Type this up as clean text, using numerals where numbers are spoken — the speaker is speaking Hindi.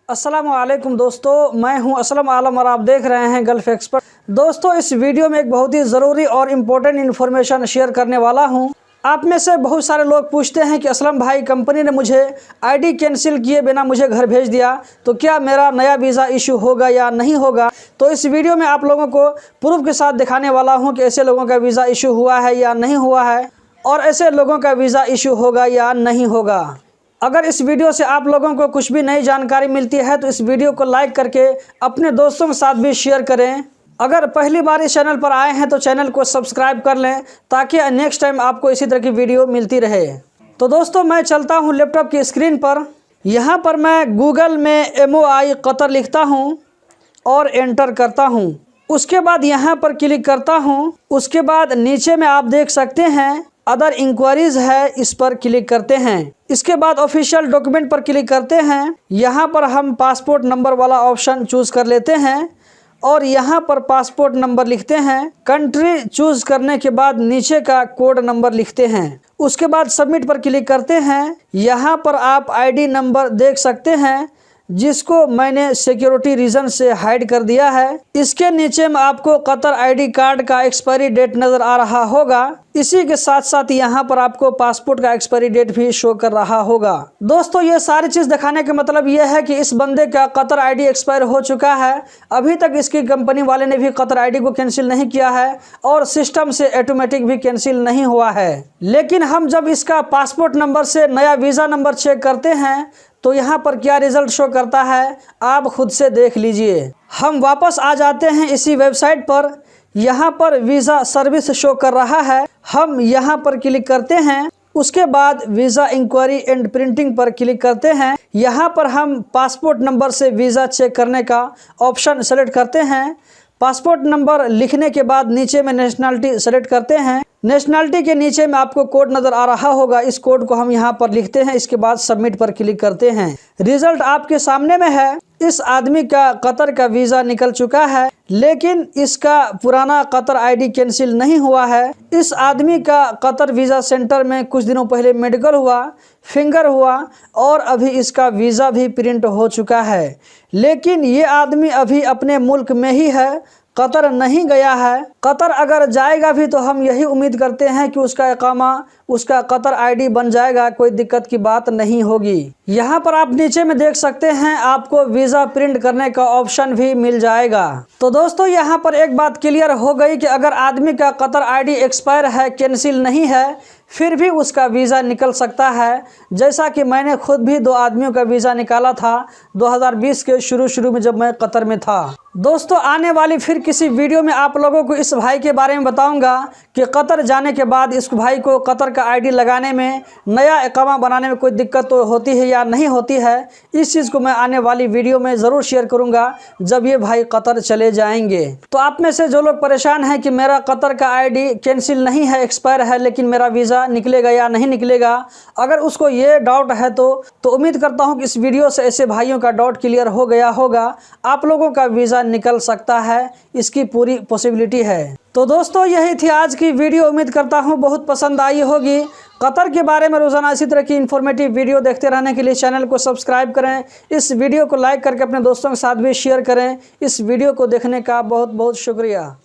अस्सलाम वालेकुम दोस्तों, मैं हूं असलम आलम और आप देख रहे हैं गल्फ एक्सपर्ट। दोस्तों, इस वीडियो में एक बहुत ही ज़रूरी और इम्पोर्टेंट इन्फॉर्मेशन शेयर करने वाला हूं। आप में से बहुत सारे लोग पूछते हैं कि असलम भाई, कंपनी ने मुझे आईडी कैंसिल किए बिना मुझे घर भेज दिया, तो क्या मेरा नया वीज़ा इशू होगा या नहीं होगा। तो इस वीडियो में आप लोगों को प्रूफ के साथ दिखाने वाला हूँ कि ऐसे लोगों का वीज़ा इशू हुआ है या नहीं हुआ है, और ऐसे लोगों का वीज़ा इशू होगा या नहीं होगा। अगर इस वीडियो से आप लोगों को कुछ भी नई जानकारी मिलती है तो इस वीडियो को लाइक करके अपने दोस्तों के साथ भी शेयर करें। अगर पहली बार इस चैनल पर आए हैं तो चैनल को सब्सक्राइब कर लें ताकि नेक्स्ट टाइम आपको इसी तरह की वीडियो मिलती रहे। तो दोस्तों, मैं चलता हूं लैपटॉप की स्क्रीन पर। यहां पर मैं गूगल में MOI कतर लिखता हूं और एंटर करता हूं। उसके बाद यहां पर क्लिक करता हूं। उसके बाद नीचे में आप देख सकते हैं अदर इंक्वायरीज है, इस पर क्लिक करते हैं। इसके बाद ऑफिशियल डॉक्यूमेंट पर क्लिक करते हैं। यहाँ पर हम पासपोर्ट नंबर वाला ऑप्शन चूज़ कर लेते हैं और यहाँ पर पासपोर्ट नंबर लिखते हैं। कंट्री चूज़ करने के बाद नीचे का कोड नंबर लिखते हैं। उसके बाद सबमिट पर क्लिक करते हैं। यहाँ पर आप आईडी नंबर देख सकते हैं जिसको मैंने सिक्योरिटी रीजन से हाइड कर दिया है। इसके नीचे में आपको कतर आईडी कार्ड का एक्सपायरी डेट नज़र आ रहा होगा। इसी के साथ साथ यहाँ पर आपको पासपोर्ट का एक्सपायरी डेट भी शो कर रहा होगा। दोस्तों, ये सारी चीज़ दिखाने का मतलब ये है कि इस बंदे का कतर आईडी एक्सपायर हो चुका है। अभी तक इसकी कंपनी वाले ने भी कतर आईडी को कैंसिल नहीं किया है और सिस्टम से ऑटोमेटिक भी कैंसिल नहीं हुआ है। लेकिन हम जब इसका पासपोर्ट नंबर से नया वीज़ा नंबर चेक करते हैं तो यहाँ पर क्या रिजल्ट शो करता है आप खुद से देख लीजिए। हम वापस आ जाते हैं इसी वेबसाइट पर। यहाँ पर वीज़ा सर्विस शो कर रहा है। हम यहाँ पर क्लिक करते हैं। उसके बाद वीज़ा इंक्वायरी एंड प्रिंटिंग पर क्लिक करते हैं। यहाँ पर हम पासपोर्ट नंबर से वीज़ा चेक करने का ऑप्शन सेलेक्ट करते हैं। पासपोर्ट नंबर लिखने के बाद नीचे में नेशनलिटी सेलेक्ट करते हैं। नेशनलिटी के नीचे में आपको कोड नज़र आ रहा होगा, इस कोड को हम यहाँ पर लिखते हैं। इसके बाद सबमिट पर क्लिक करते हैं। रिजल्ट आपके सामने में है। इस आदमी का कतर का वीज़ा निकल चुका है, लेकिन इसका पुराना कतर आईडी कैंसिल नहीं हुआ है। इस आदमी का कतर वीज़ा सेंटर में कुछ दिनों पहले मेडिकल हुआ, फिंगर हुआ और अभी इसका वीज़ा भी प्रिंट हो चुका है। लेकिन ये आदमी अभी अपने मुल्क में ही है, कतर नहीं गया है। कतर अगर जाएगा भी तो हम यही उम्मीद करते हैं कि उसका इकामा, उसका कतर आईडी बन जाएगा, कोई दिक्कत की बात नहीं होगी। यहाँ पर आप नीचे में देख सकते हैं आपको वीज़ा प्रिंट करने का ऑप्शन भी मिल जाएगा। तो दोस्तों, यहाँ पर एक बात क्लियर हो गई कि अगर आदमी का कतर आईडी एक्सपायर है, कैंसिल नहीं है, फिर भी उसका वीज़ा निकल सकता है। जैसा कि मैंने खुद भी 2 आदमियों का वीज़ा निकाला था 2020 के शुरू में जब मैं कतर में था। दोस्तों, आने वाली फिर किसी वीडियो में आप लोगों को इस भाई के बारे में बताऊंगा कि कतर जाने के बाद इस भाई को कतर का आईडी लगाने में, नया इकामा बनाने में कोई दिक्कत तो होती है या नहीं होती है। इस चीज़ को मैं आने वाली वीडियो में ज़रूर शेयर करूंगा जब ये भाई कतर चले जाएंगे। तो आप में से जो लोग परेशान हैं कि मेरा कतर का आईडी कैंसिल नहीं है, एक्सपायर है, लेकिन मेरा वीज़ा निकलेगा या नहीं निकलेगा, अगर उसको ये डाउट है तो उम्मीद करता हूँ कि इस वीडियो से ऐसे भाइयों का डाउट क्लियर हो गया होगा। आप लोगों का वीज़ा निकल सकता है, इसकी पूरी पॉसिबिलिटी है। तो दोस्तों, यही थी आज की वीडियो। उम्मीद करता हूँ बहुत पसंद आई होगी। कतर के बारे में रोज़ाना इसी तरह की इन्फॉर्मेटिव वीडियो देखते रहने के लिए चैनल को सब्सक्राइब करें। इस वीडियो को लाइक करके अपने दोस्तों के साथ भी शेयर करें। इस वीडियो को देखने का बहुत बहुत शुक्रिया।